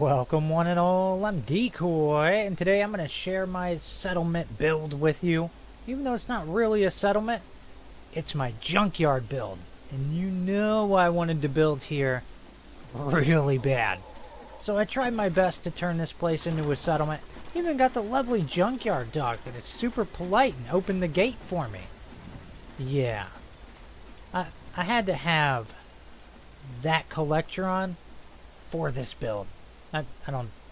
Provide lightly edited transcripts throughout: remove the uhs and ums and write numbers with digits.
Welcome one and all, I'm Decoy, and today I'm going to share my settlement build with you. Even though it's not really a settlement, it's my junkyard build. And you know I wanted to build here really bad. So I tried my best to turn this place into a settlement. Even got the lovely junkyard dog that is super polite and opened the gate for me. Yeah. I had to have that Collectron for this build. I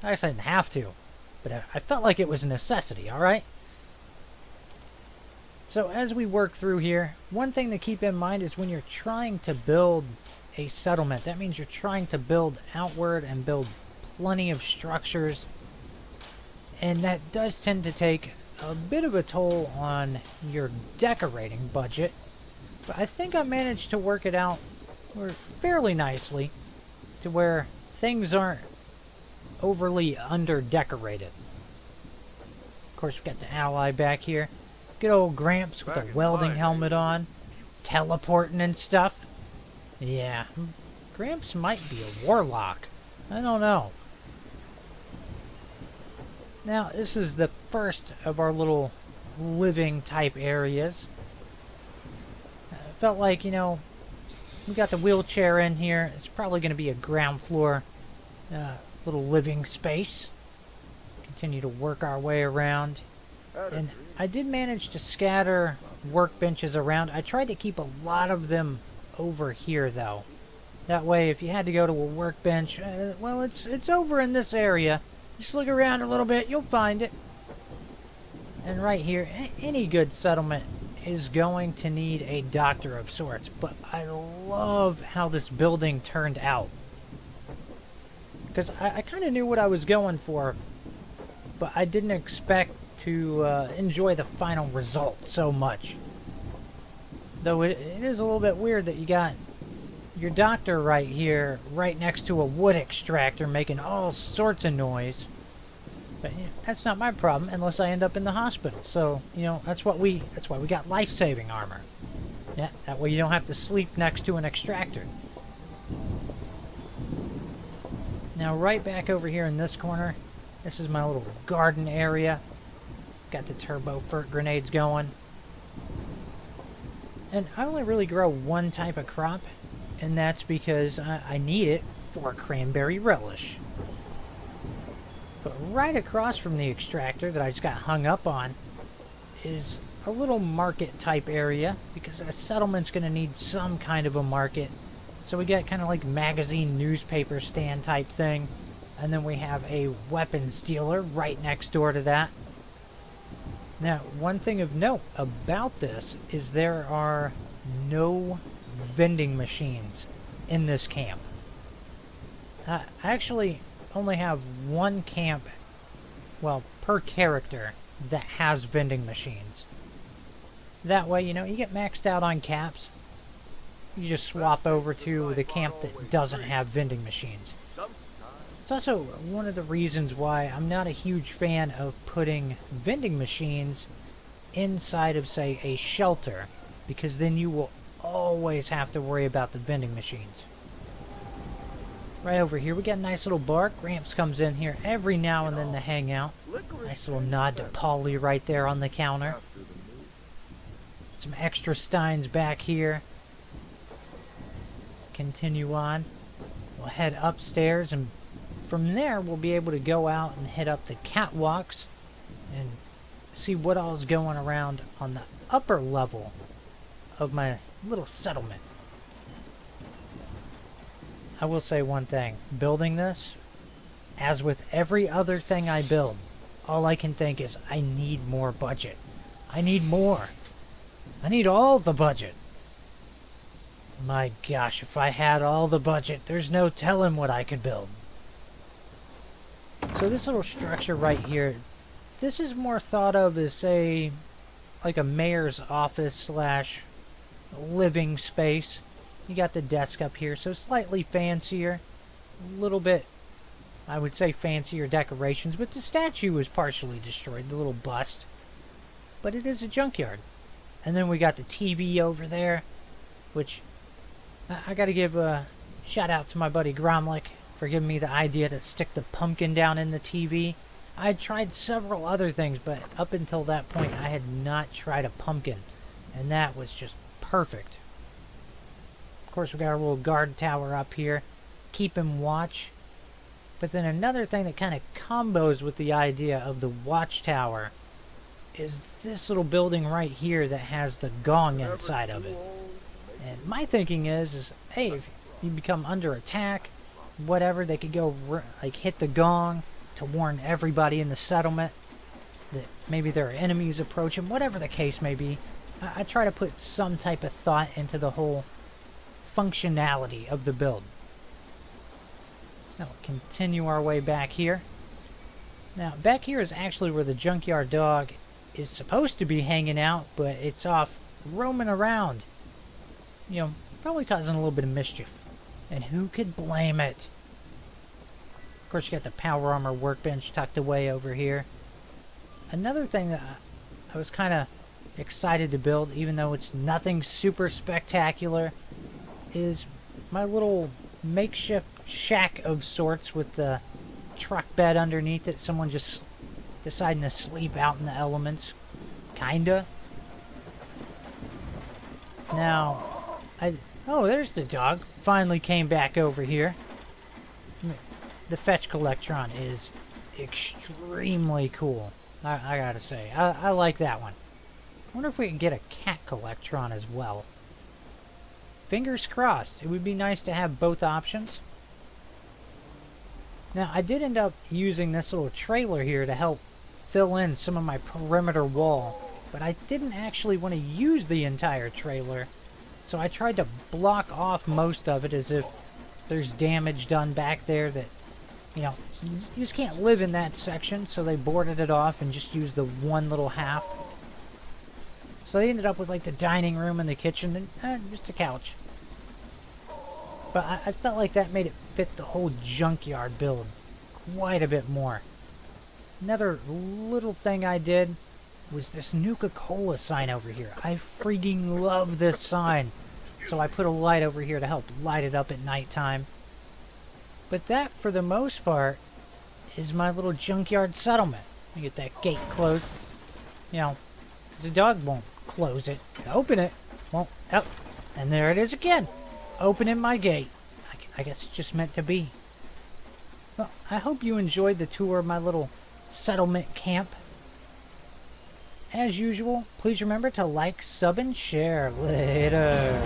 guess I didn't have to, but I felt like it was a necessity, alright? So as we work through here, one thing to keep in mind is when you're trying to build a settlement, that means you're trying to build outward and build plenty of structures, and that does tend to take a bit of a toll on your decorating budget, but I think I managed to work it out fairly nicely to where things aren't overly under-decorated. Of course, we've got the ally back here. Good old Gramps with a welding helmet on. Teleporting and stuff. Yeah, Gramps might be a warlock. I don't know. Now, this is the first of our little living type areas. I felt like, you know, we got the wheelchair in here. It's probably going to be a ground floor little living space. Continue to work our way around. And I did manage to scatter workbenches around. I tried to keep a lot of them over here, though. That way, if you had to go to a workbench, well, it's over in this area. Just look around a little bit, you'll find it. And right here, any good settlement is going to need a doctor of sorts. But I love how this building turned out. Because I kind of knew what I was going for, but I didn't expect to enjoy the final result so much. Though it is a little bit weird that you got your doctor right here, right next to a wood extractor, making all sorts of noise. But you know, that's not my problem unless I end up in the hospital. So you know that's why we got life-saving armor. Yeah, that way you don't have to sleep next to an extractor. Now right back over here in this corner, this is my little garden area. Got the turbo fert grenades going. And I only really grow one type of crop, and that's because I need it for cranberry relish. But right across from the extractor that I just got hung up on is a little market type area, because a settlement's going to need some kind of a market. So we got kind of like magazine newspaper stand type thing. And then we have a weapons dealer right next door to that. Now, one thing of note about this is there are no vending machines in this camp. I actually only have one camp, well, per character that has vending machines. That way, you know, you get maxed out on caps. You just swap over to the camp that doesn't have vending machines. It's also one of the reasons why I'm not a huge fan of putting vending machines inside of, say, a shelter, because then you will always have to worry about the vending machines. Right over here, we got a nice little bar. Gramps comes in here every now and then to hang out. Nice little nod to Polly right there on the counter. Some extra steins back here. Continue on. We'll head upstairs, and from there we'll be able to go out and hit up the catwalks and see what all is going around on the upper level of my little settlement. I will say one thing. Building this, as with every other thing I build, all I can think is I need more budget. I need more. I need all the budget. My gosh, if I had all the budget, there's no telling what I could build. So this little structure right here, this is more thought of as, say, like a mayor's office slash living space. You got the desk up here, so slightly fancier. A little bit, I would say, fancier decorations, but the statue was partially destroyed, the little bust. But it is a junkyard. And then we got the TV over there, which I got to give a shout out to my buddy Gromlick for giving me the idea to stick the pumpkin down in the TV. I had tried several other things, but up until that point, I had not tried a pumpkin. And that was just perfect. Of course, we got our little guard tower up here. Keep him watch. But then another thing that kind of combos with the idea of the watchtower is this little building right here that has the gong inside of it. And my thinking is hey, if you become under attack, whatever, they could go like hit the gong to warn everybody in the settlement that maybe there are enemies approaching, whatever the case may be. I try to put some type of thought into the whole functionality of the build. Now we'll continue our way back here. Now back here is actually where the junkyard dog is supposed to be hanging out, but it's off roaming around. You know, probably causing a little bit of mischief. And who could blame it? Of course, you got the power armor workbench tucked away over here. Another thing that I was kind of excited to build, even though it's nothing super spectacular, is my little makeshift shack of sorts with the truck bed underneath it. Someone just deciding to sleep out in the elements. Kinda. Now, oh, there's the dog. Finally came back over here. The fetch collectron is extremely cool. I gotta say. I like that one. I wonder if we can get a cat collectron as well. Fingers crossed. It would be nice to have both options. Now, I did end up using this little trailer here to help fill in some of my perimeter wall, but I didn't actually want to use the entire trailer, so I tried to block off most of it as if there's damage done back there that, you know, you just can't live in that section, so they boarded it off and just used the one little half. So they ended up with like the dining room and the kitchen and just a couch. But I felt like that made it fit the whole junkyard build quite a bit more. Another little thing I did was this Nuka-Cola sign over here. I freaking love this sign. So I put a light over here to help light it up at nighttime. But that, for the most part, is my little junkyard settlement. Let me get that gate closed. You know, the dog won't close it. Open it. Won't. Oh, and there it is again. Opening my gate. I guess it's just meant to be. Well, I hope you enjoyed the tour of my little settlement camp. As usual, please remember to like, sub, and share. Later.